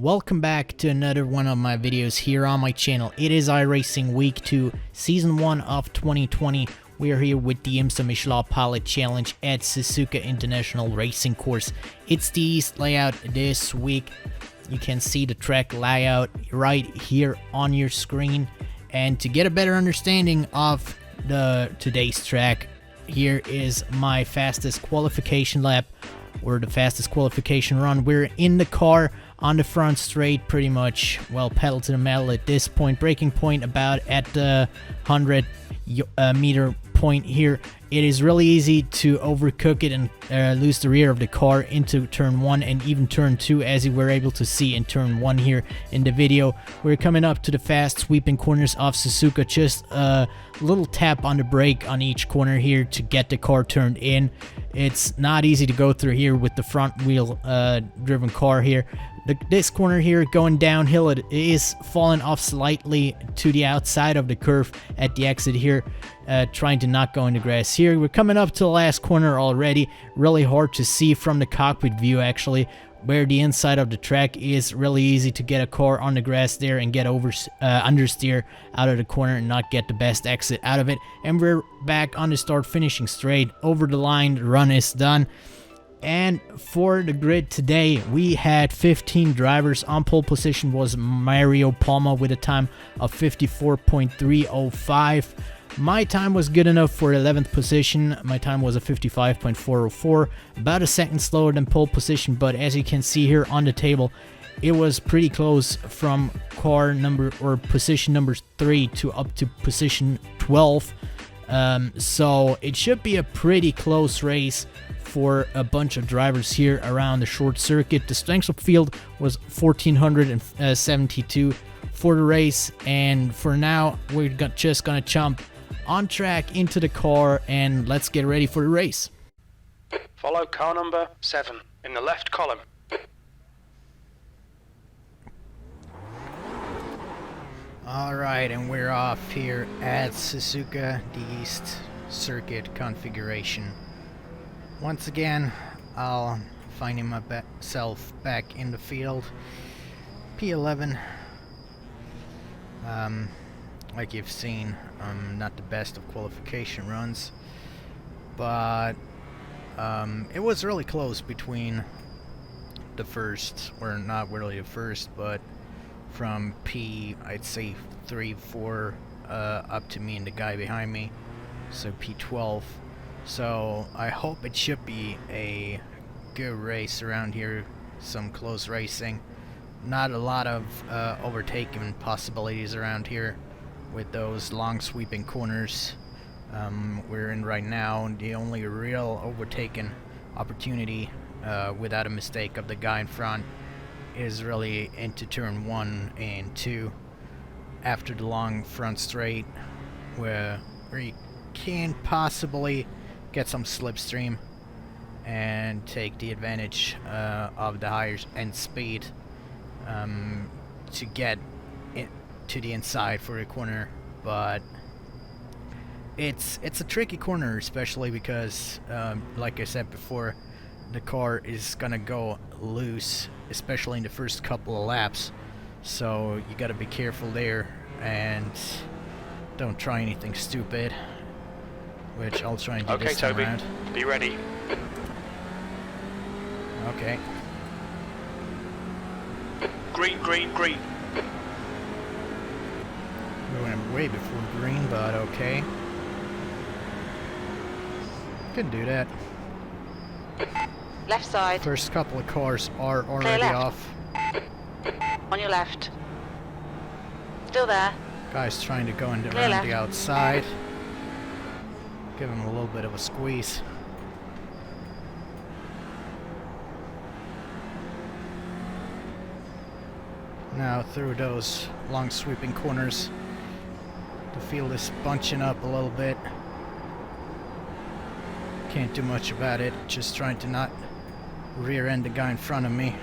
Welcome back to another one of my videos here on my channel. It is iRacing Week 2, Season 1 of 2020. We are here with the IMSA Michelin Pilot Challenge at Suzuka International Racing Course. It's the East layout this week. You can see the track layout right here on your screen. And to get a better understanding of today's track, here is my fastest qualification lap, or the fastest qualification run. We're in the car on the front straight, pretty much, well, pedal to the metal at this point. Braking point about at the 100 meter point here. It is really easy to overcook it and lose the rear of the car into turn 1 and even turn 2, as you were able to see in turn 1 here in the video. We're coming up to the fast sweeping corners of Suzuka. Just a little tap on the brake on each corner here to get the car turned in. It's not easy to go through here with the front wheel driven car here. This corner here going downhill, it is falling off slightly to the outside of the curve at the exit here, trying to not go in the grass here. We're coming up to the last corner already. Really hard to see from the cockpit view, actually, where the inside of the track is. Really easy to get a car on the grass there and get understeer out of the corner and not get the best exit out of it. And we're back on the start finishing straight. Over the line, the run is done. And for the grid today, we had 15 drivers. On pole position was Mario Palma with a time of 54.305. My time was good enough for 11th position. My time was a 55.404, about a second slower than pole position, but as you can see here on the table, it was pretty close from car number or position number 3 to up to position 12. So it should be a pretty close race for a bunch of drivers here around the short circuit. The strength of field was 1472 for the race, and for now we're just gonna jump on track into the car and let's get ready for the race. Follow car number 7 in the left column. Alright, and we're off here at Suzuka, the East Circuit configuration. Once again, I'll finding myself back in the field. P11. Like you've seen, not the best of qualification runs, but it was really close between the first, or not really the first, but from I'd say 3, 4 up to me and the guy behind me, so P12. So I hope it should be a good race around here, some close racing. Not a lot of overtaking possibilities around here with those long sweeping corners we're in right now. The only real overtaking opportunity without a mistake of the guy in front is really into turn 1 and 2 after the long front straight, where you can possibly get some slipstream and take the advantage of the higher end speed to get it to the inside for a corner. But it's a tricky corner, especially because like I said before, the car is gonna go loose, especially in the first couple of laps, so you gotta be careful there and don't try anything stupid, which I'll try and do this time around. Be ready. Okay. Green, green, green. We went way before green, but okay. Can do that. Left side. First couple of cars are already off. On your left. Still there. Guy's trying to go around the outside. Give him a little bit of a squeeze. Now through those long sweeping corners, the field is bunching up a little bit. Can't do much about it, just trying to not rear end the guy in front of me.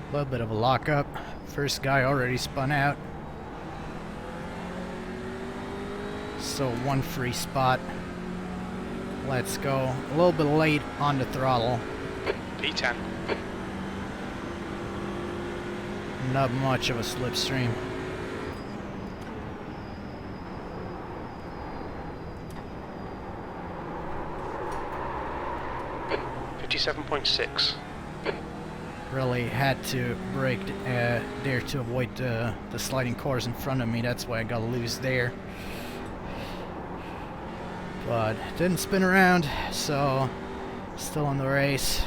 A little bit of a lockup. First guy already spun out. So one free spot. Let's go. A little bit late on the throttle. P10. Not much of a slipstream. .6. Really had to brake there to avoid the sliding cars in front of me. That's why I got loose there. But didn't spin around, so still in the race.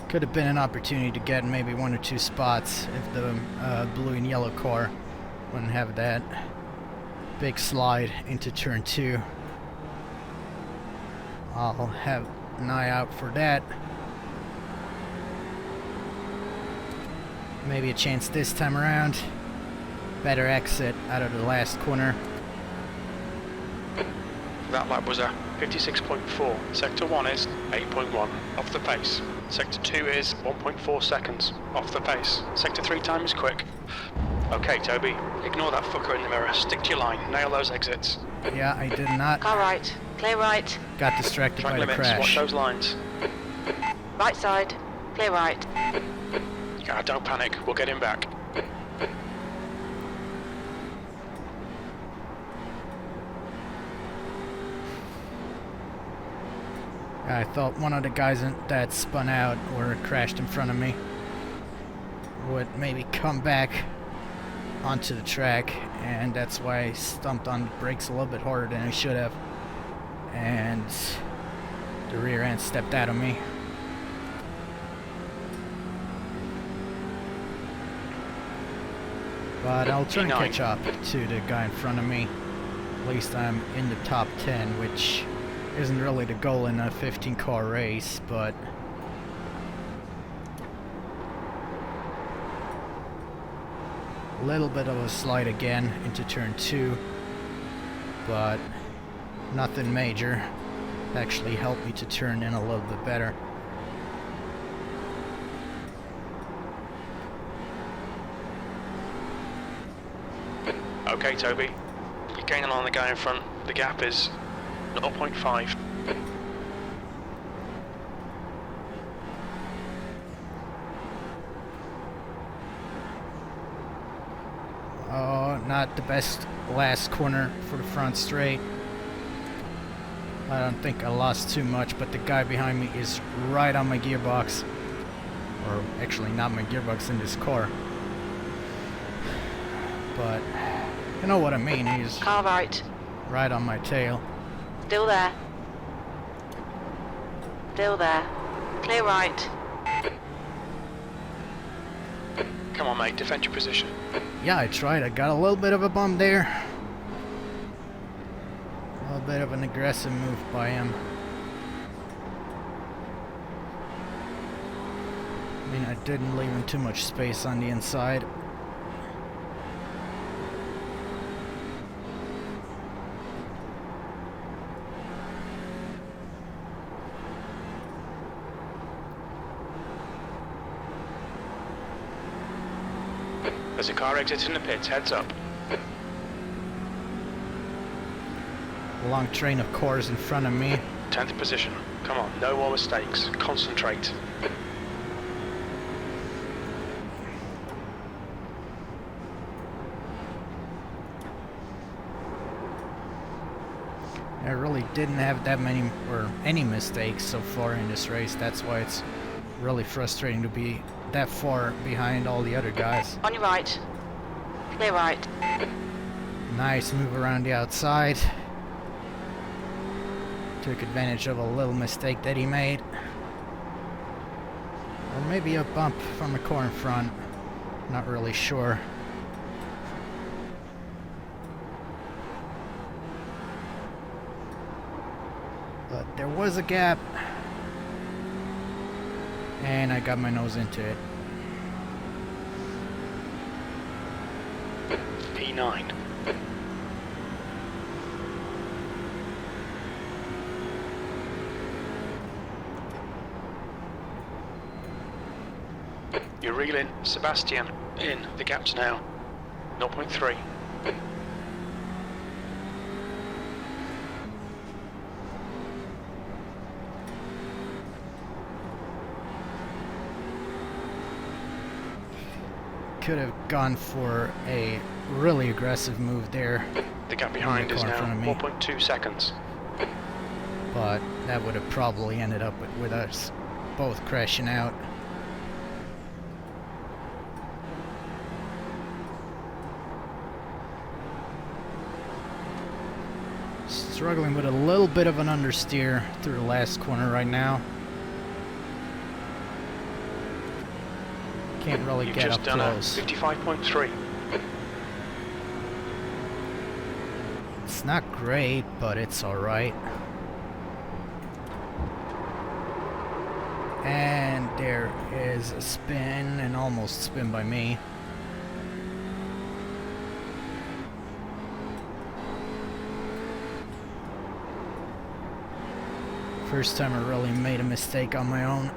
Could have been an opportunity to get maybe 1 or 2 spots if the blue and yellow car wouldn't have that big slide into turn 2. I'll have an eye out for that. Maybe a chance this time around. Better exit out of the last corner. That lap was a 56.4. Sector 1 is 8.1 off the pace. Sector 2 is 1.4 seconds off the pace. Sector 3 time is quick. Okay, Toby, ignore that fucker in the mirror. Stick to your line. Nail those exits. Yeah, I did not. Car right. Clear right. Got distracted Track by the limits, crash. watch those lines. Right side. Clear right. Yeah, don't panic. We'll get him back. I thought one of the guys that spun out or crashed in front of me would maybe come back onto the track, and that's why I stumped on the brakes a little bit harder than I should have, and the rear end stepped out of me. But I'll try and P9. catch up to the guy in front of me. At least I'm in the top 10, which isn't really the goal in a 15-car race, but a little bit of a slide again into turn 2, but nothing major. Actually helped me to turn in a little bit better. Okay, Toby. You're gaining on the guy in front. The gap is 0.5. Oh, not the best last corner for the front straight. I don't think I lost too much, but the guy behind me is right on my gearbox. Or actually not my gearbox, in this car. But you know what I mean, he's Car right. right on my tail. Still there. Still there. Clear right. Come on, mate. Defend your position. Yeah, I tried. I got a little bit of a bump there. A little bit of an aggressive move by him. I mean, I didn't leave him too much space on the inside. There's a car exiting the pits. Heads up. A long train of cars in front of me. 10th position. Come on. No more mistakes. Concentrate. I really didn't have that many or any mistakes so far in this race. That's why it's really frustrating to be that far behind all the other guys. On your right. Clear right. Nice move around the outside. Took advantage of a little mistake that he made. Or maybe a bump from the car in front. Not really sure. But there was a gap. And I got my nose into it. P9. You're reeling. Sebastian. In. The gap's now 0.3. could have gone for a really aggressive move there. The gap behind is now 4.2 seconds. But that would have probably ended up with us both crashing out. Struggling with a little bit of an understeer through the last corner right now. Can't really get up close. 55.3. It's not great, but it's alright. And there is a spin, an almost spin by me. First time I really made a mistake on my own.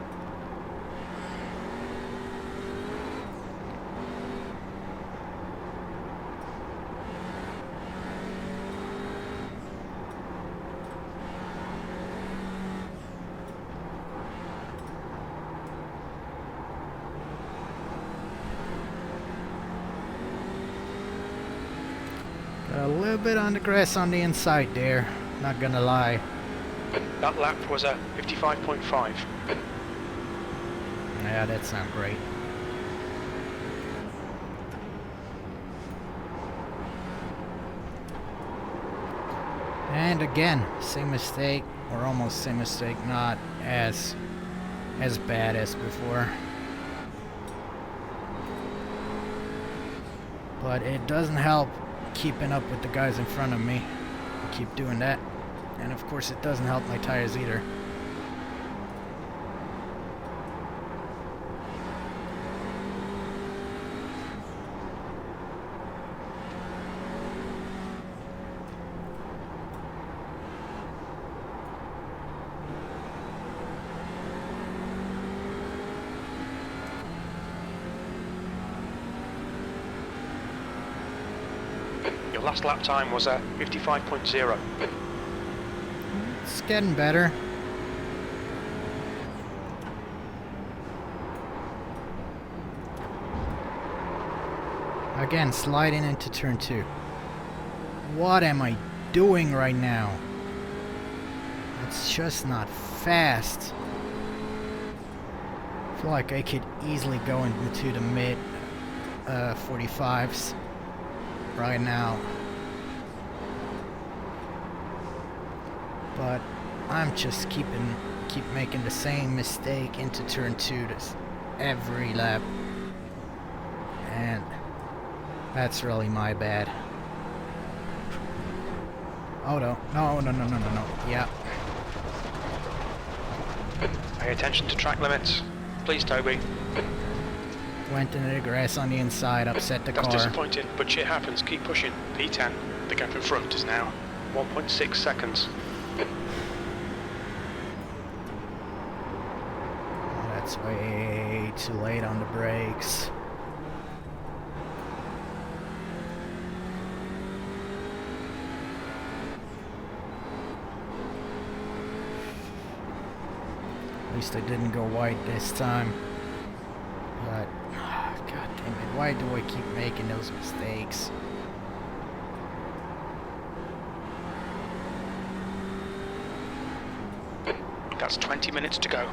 Got a little bit on the grass on the inside there, not gonna lie. That lap was a 55.5. Yeah, that's not great. And again, same mistake, or almost same mistake, not as bad as before. But it doesn't help keeping up with the guys in front of me. I keep doing that. And of course it doesn't help my tires either. Your last lap time was a 55.0. It's getting better. Again, sliding into turn 2. What am I doing right now? It's just not fast. I feel like I could easily go into the mid 45s right now. But I'm just keep making the same mistake into turn 2 every lap, and that's really my bad. Oh no, no. Yeah. Pay attention to track limits. Please, Toby. Went into the grass on the inside, upset the car. That's disappointing, but shit happens. Keep pushing. P10. The gap in front is now 1.6 seconds. That's way too late on the brakes. At least I didn't go wide this time. But, god damn it, why do I keep making those mistakes? That's 20 minutes to go.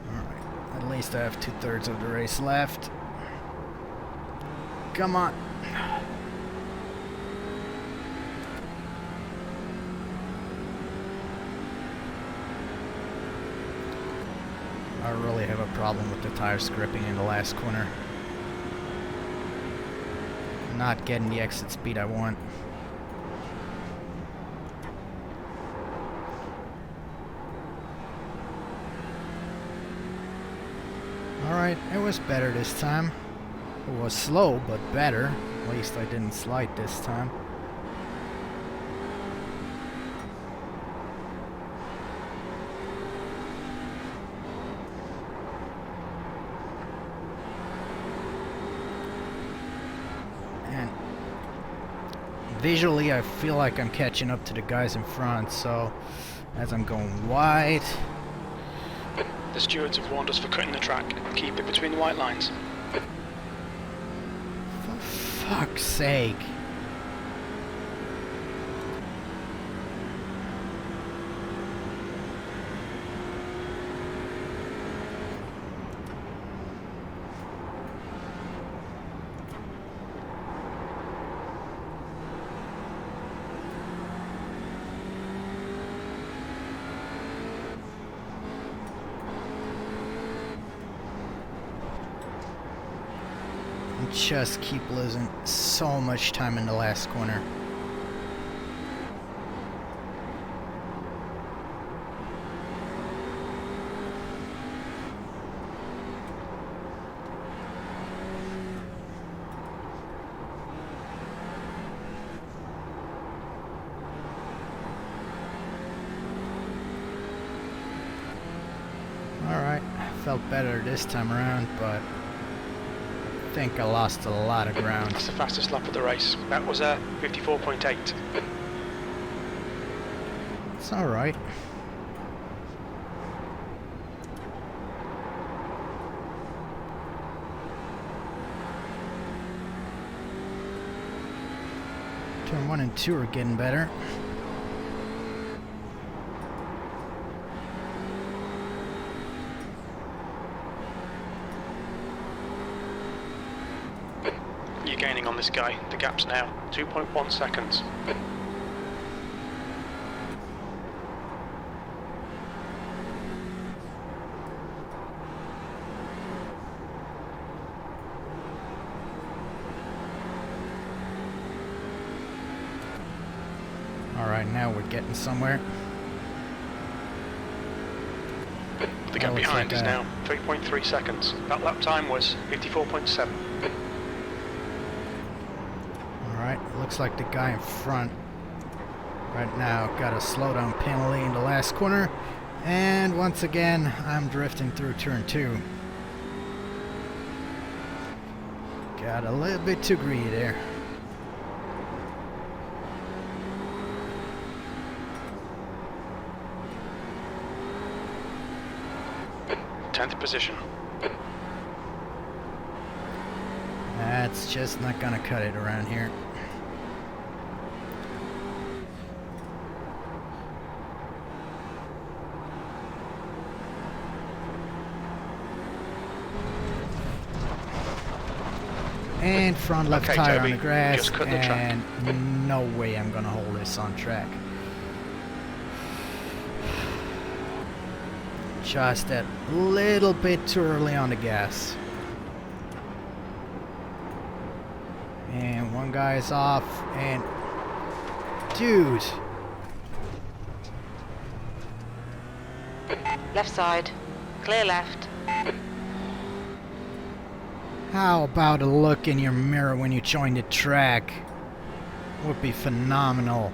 Alright, at least I have 2/3 of the race left. Come on. I really have a problem with the tires gripping in the last corner. Not getting the exit speed I want. Alright, it was better this time. It was slow, but better. At least I didn't slide this time. And visually, I feel like I'm catching up to the guys in front, so as I'm going wide. The stewards have warned us for cutting the track. Keep it between the white lines. For fuck's sake. Just keep losing so much time in the last corner. Alright, felt better this time around, but I think I lost a lot of ground. That's the fastest lap of the race. That was 54.8. It's alright. Turn 1 and 2 are getting better. You're gaining on this guy. The gap's now 2.1 seconds. Alright, now we're getting somewhere. The gap behind is now 3.3 seconds. That lap time was 54.7. Alright, looks like the guy in front right now got a slowdown penalty in the last corner. And once again, I'm drifting through turn 2. Got a little bit too greedy there. Tenth position. That's just not gonna cut it around here. And front left Okay, tire Toby, on the grass, just cut the track. and no way I'm gonna hold this on track. Just that little bit too early on the gas. And one guy is off, and dude, Left side. Clear left. how about a look in your mirror when you join the track? Would be phenomenal.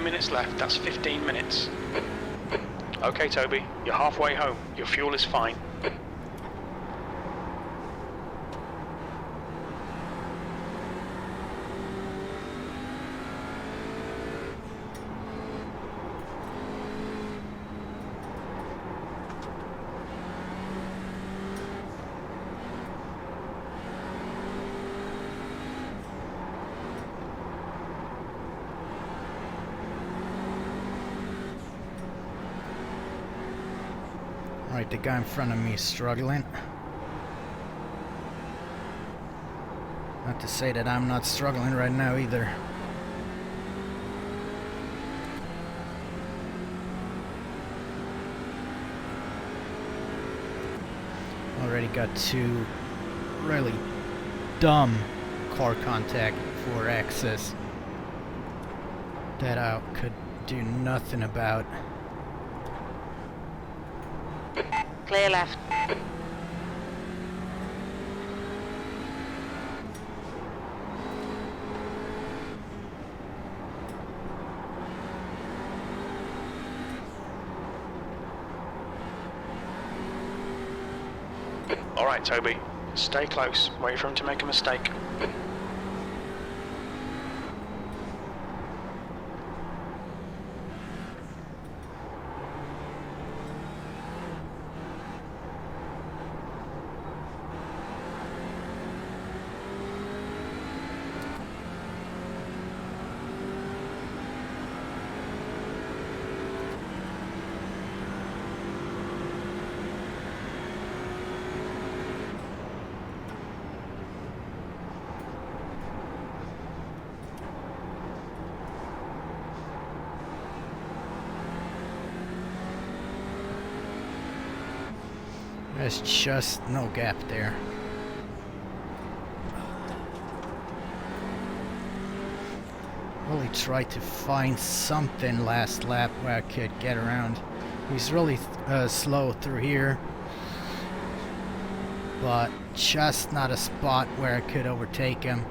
Minutes left. That's 15 minutes. Okay, Toby, you're halfway home. Your fuel is fine. Right, the guy in front of me is struggling. Not to say that I'm not struggling right now either. Already got two really dumb car contact for access that I could do nothing about. Clear left. Alright, Toby. Stay close. Wait for him to make a mistake. There's just no gap there. Really tried to find something last lap where I could get around. He's really slow through here, but just not a spot where I could overtake him.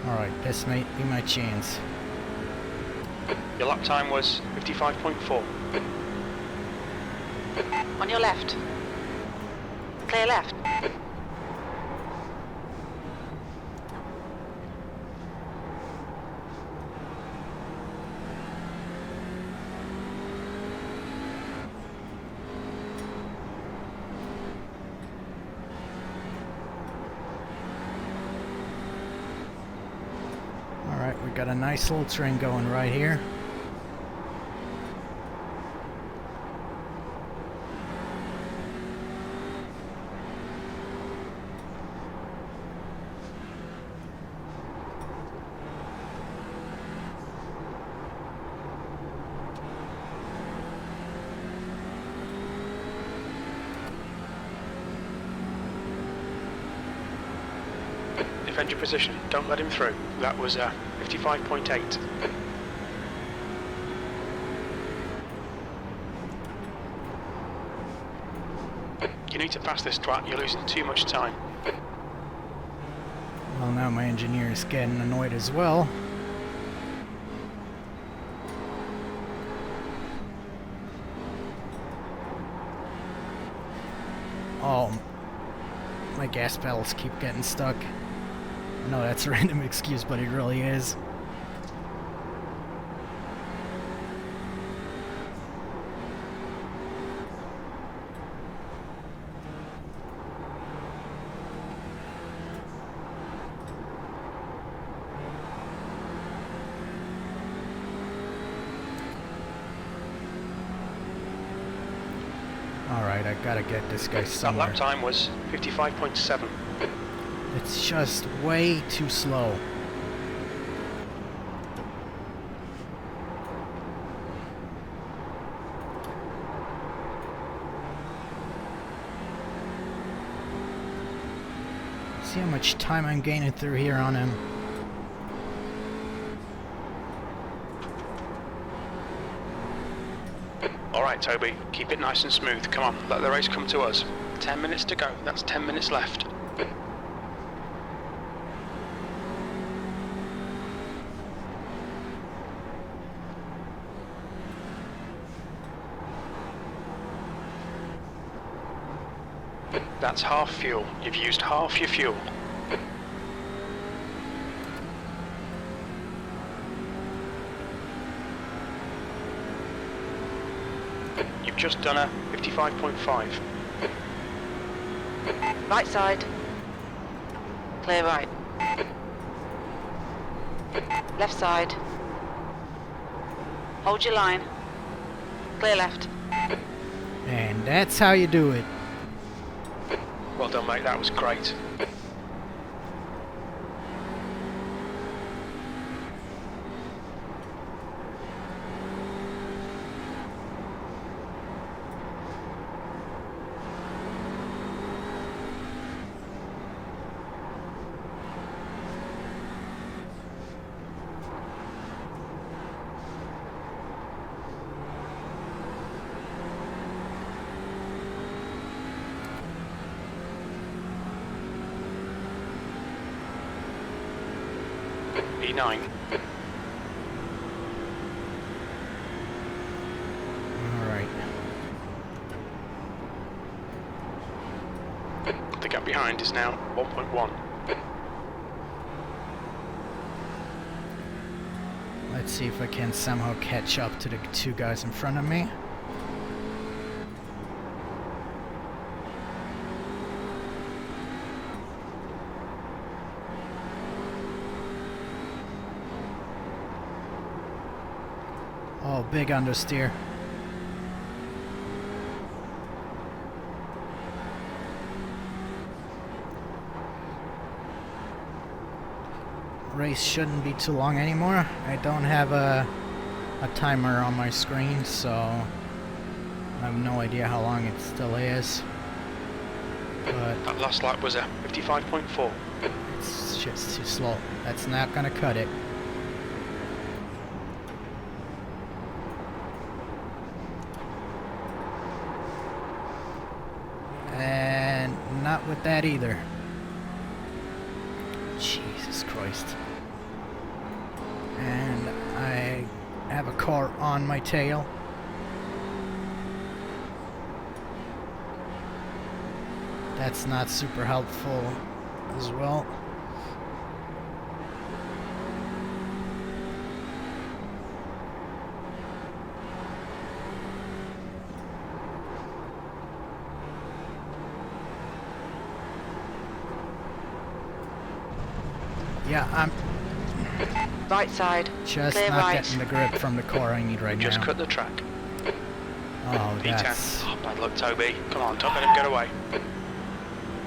Alright, this might be my chance. Your lap time was 55.4. On your left. Clear left. Alright, we got a nice little train going right here. Defend your position. Don't let him through. That was 55.8. You need to pass this twat. You're losing too much time. Well, now my engineer is getting annoyed as well. Oh, my gas pedals keep getting stuck. I know that's a random excuse, but it really is. Alright, I gotta get this guy That somewhere. lap time was 55.7. It's just way too slow. See how much time I'm gaining through here on him. Alright, Toby. Keep it nice and smooth. Come on, let the race come to us. 10 minutes to go. That's 10 minutes left. That's half fuel. You've used half your fuel. You've just done a 55.5. Right side. Clear right. Left side. Hold your line. Clear left. And that's how you do it. Well done, mate. That was great. E9. Alright. The gap behind is now 1.1. Let's see if I can somehow catch up to the two guys in front of me. Oh, big understeer. Race shouldn't be too long anymore. I don't have a timer on my screen, so I have no idea how long it still is. But That last lap was a 55.4. it's just too slow. That's not gonna cut it. And not with that either. Jesus Christ. And I have a car on my tail. That's not super helpful as well. Yeah, I'm Right side. just Clear not right. getting the grip from the car I need right Just now. cut the track. Oh, P10. that's... Oh, bad luck, Toby. Come on, don't let him get away.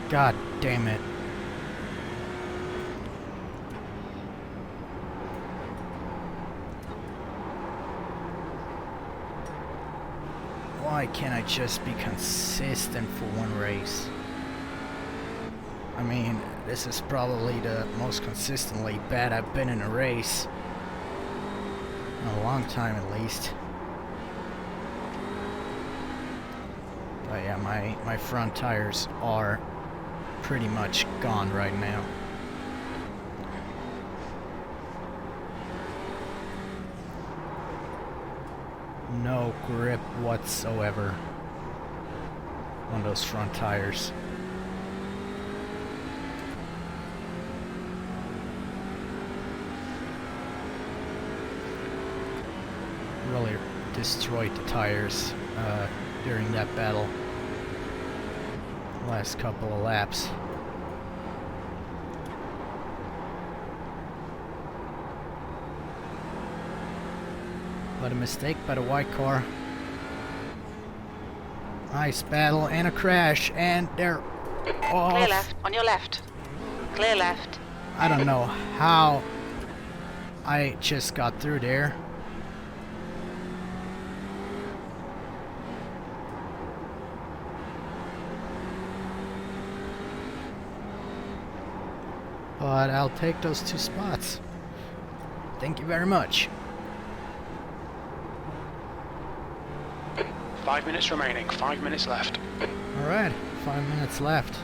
God damn it. Why can't I just be consistent for one race? I mean, this is probably the most consistently bad I've been in a race. In a long time at least. But yeah, my front tires are pretty much gone right now. No grip whatsoever on those front tires. Really destroyed the tires during that battle. Last couple of laps. But a mistake by the white car. Nice battle and a crash, and they're off. Clear left. On your left. Clear left. I don't know how I just got through there. But I'll take those 2 spots. Thank you very much. 5 minutes remaining, 5 minutes left. Alright, 5 minutes left.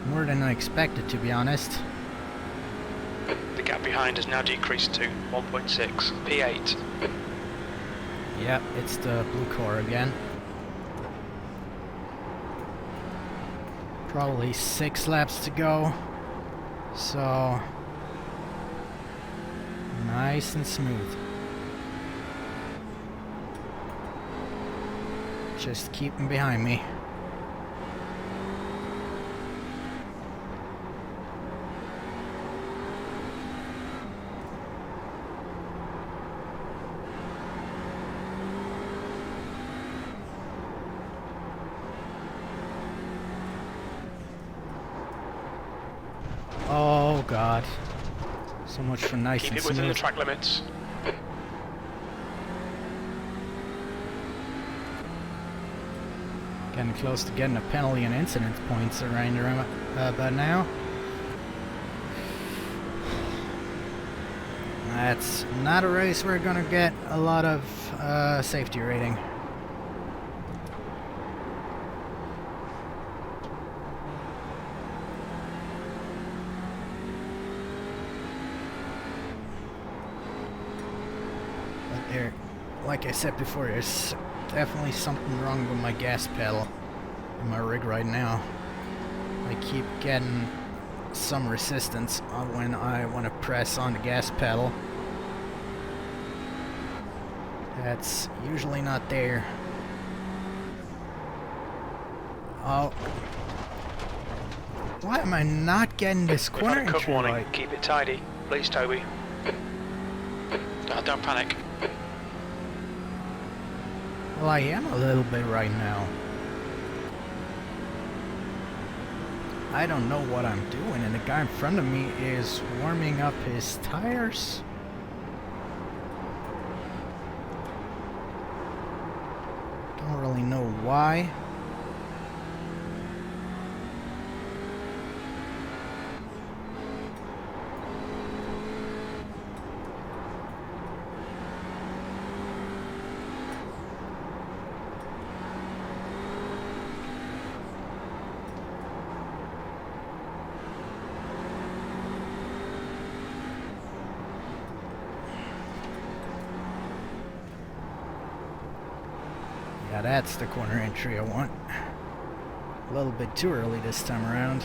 More than I expected, to be honest. The gap behind has now decreased to 1.6, P8. Yep, it's the blue car again. Probably 6 laps to go. So, nice and smooth. Just keep them behind me. Oh God. So much for nice Keep and it within the smooth. track limits. Getting close to getting a penalty and incident points around about now. That's not a race we're gonna get a lot of safety rating. There, like I said before, there's definitely something wrong with my gas pedal in my rig right now. I keep getting some resistance when I want to press on the gas pedal. That's usually not there. Oh. Why am I not getting this corner Cut entry warning. right? Keep it tidy, please, Toby. Don't panic. Well, I am a little bit right now. I don't know what I'm doing, and the guy in front of me is warming up his tires. Don't really know why. Yeah, that's the corner entry I want. A little bit too early this time around.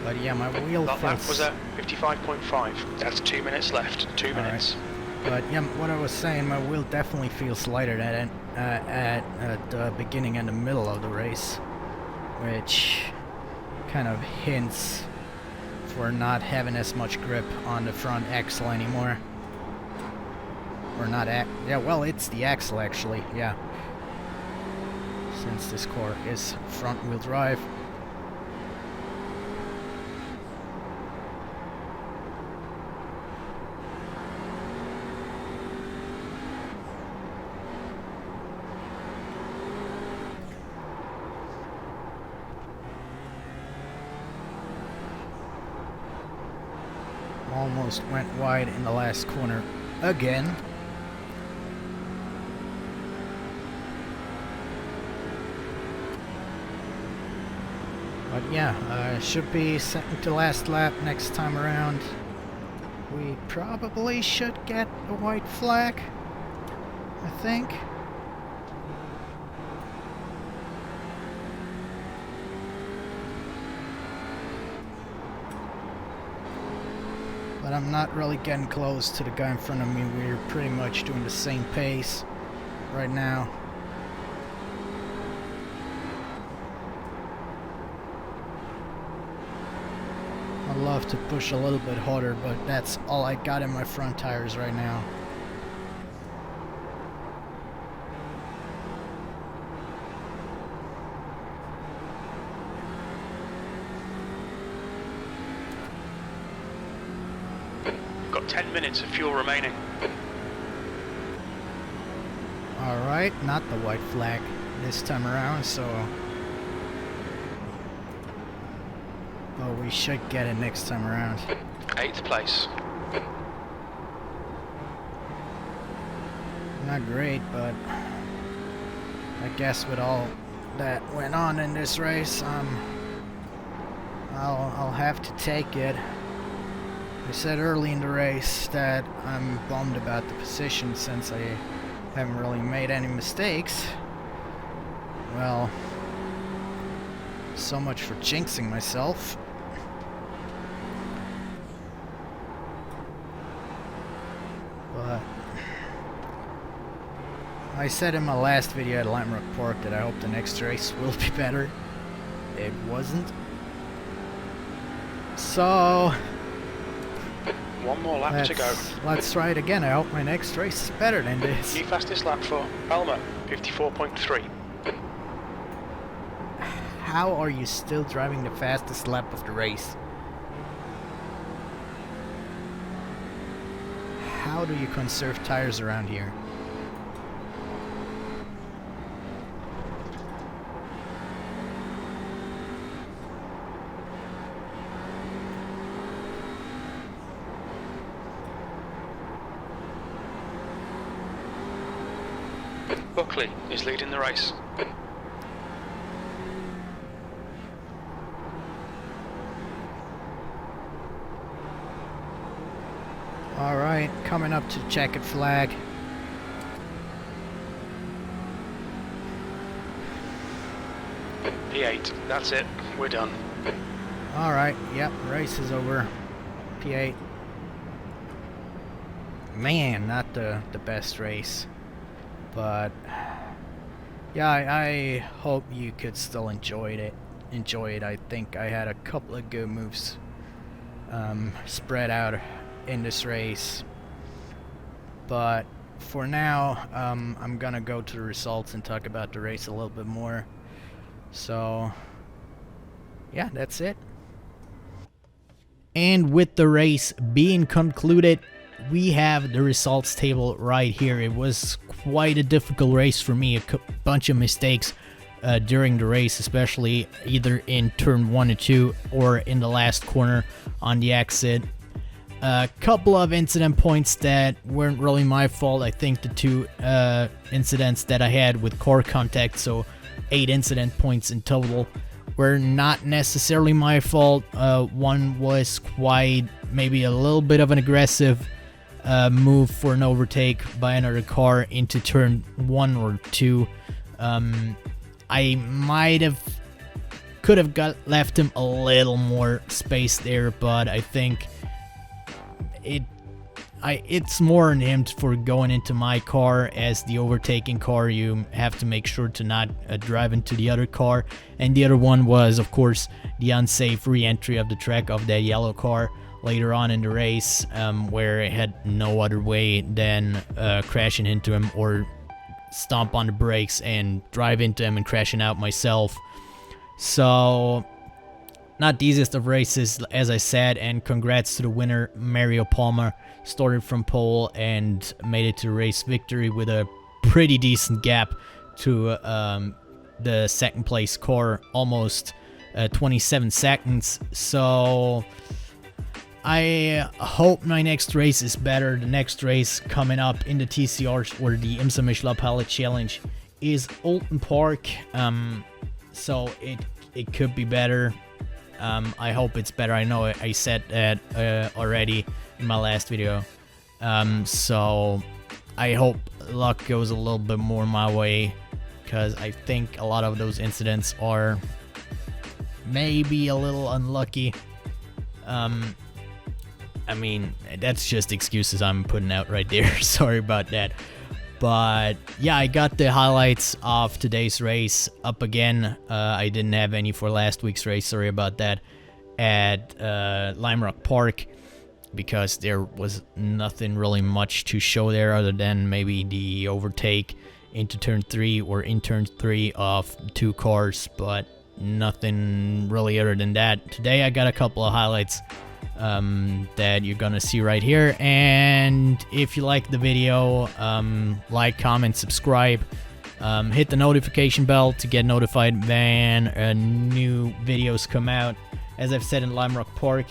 But yeah, my wheel That lap feels... was at 55.5. That's 2 minutes left. 2 minutes. But yeah, what I was saying, my wheel definitely feels lighter than at the beginning and the middle of the race, which kind of hints for not having as much grip on the front axle anymore. Or not yeah, well, it's the axle actually, yeah. Since this car is front wheel drive. Almost went wide in the last corner again. But yeah, should be second to last lap next time around. We probably should get a white flag, I think. But I'm not really getting close to the guy in front of me. We're pretty much doing the same pace right now. I'd love to push a little bit harder, but that's all I got in my front tires right now. Got 10 minutes of fuel remaining. Alright, not the white flag this time around, so... But we should get it next time around. 8th place. Not great, but... I guess with all that went on in this race, I'll have to take it. I said early in the race that I'm bummed about the position since I haven't really made any mistakes. Well, so much for jinxing myself. But I said in my last video at Lime Rock Park that I hope the next race will be better. It wasn't. So... One more lap to go. Let's try it again. I hope my next race is better than this. New fastest lap for Elmer, 54.3. How are you still driving the fastest lap of the race? How do you conserve tires around here? Buckley is leading the race. Alright, coming up to the checkered flag. P8, that's it, we're done. Alright, yep, race is over. P8. Man, not the best race. But yeah, I hope you could still enjoy it. I think I had a couple of good moves spread out in this race. But for now, I'm gonna go to the results and talk about the race a little bit more. So yeah, that's it. And with the race being concluded, we have the results table right here. It was quite a difficult race for me. A bunch of mistakes during the race, especially either in turn 1 and 2 or in the last corner on the exit. A couple of incident points that weren't really my fault. I think the two incidents that I had with car contact, so 8 incident points in total, were not necessarily my fault. One was quite maybe a little bit of an aggressive move for an overtake by another car into turn 1 or 2. I could have left him a little more space there, but I think it's more on him for going into my car. As the overtaking car, you have to make sure to not drive into the other car. And the other one was, of course, the unsafe re-entry of the track of that yellow car later on in the race, where I had no other way than crashing into him or stomp on the brakes and drive into him and crashing out myself. So not the easiest of races, as I said, and congrats to the winner, Mario Palmer. Started from pole and made it to race victory with a pretty decent gap to the second place car, almost 27 seconds. So I hope my next race is better. The next race coming up in the TCR, or the IMSA Michelin Pilot Challenge, is Alton Park. So it could be better. I hope it's better. I know I said that already in my last video. So I hope luck goes a little bit more my way, because I think a lot of those incidents are maybe a little unlucky. I mean, that's just excuses I'm putting out right there. Sorry about that. But yeah, I got the highlights of today's race up again. I didn't have any for last week's race, sorry about that, at Lime Rock Park, because there was nothing really much to show there other than maybe the overtake into turn 3 or in turn 3 of 2 cars, but nothing really other than that. Today I got a couple of highlights that you're gonna see right here, and if you like the video, like, comment, subscribe, hit the notification bell to get notified when new videos come out. As I've said in Lime Rock Park,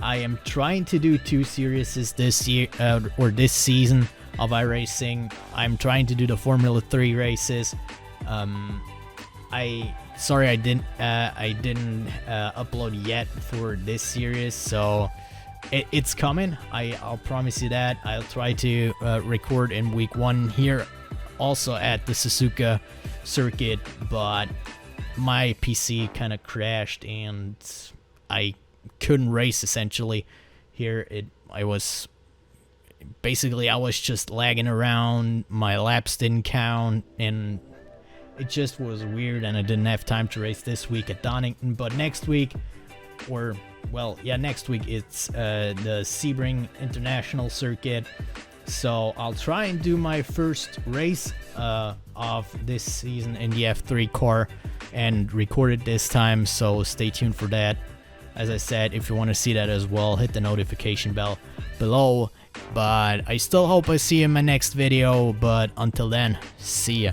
I am trying to do 2 series this year, or this season of iRacing. I'm trying to do the Formula 3 races. Sorry I didn't upload yet for this series, so it's coming. I'll promise you that. I'll try to record in week 1 here, also at the Suzuka circuit, but my PC kind of crashed and I couldn't race essentially here. I was just lagging around, my laps didn't count, and it just was weird, and I didn't have time to race this week at Donington. But next week, next week it's the Sebring International Circuit. So I'll try and do my first race of this season in the F3 car and record it this time, so stay tuned for that. As I said, if you want to see that as well, hit the notification bell below. But I still hope I see you in my next video, but until then, see ya.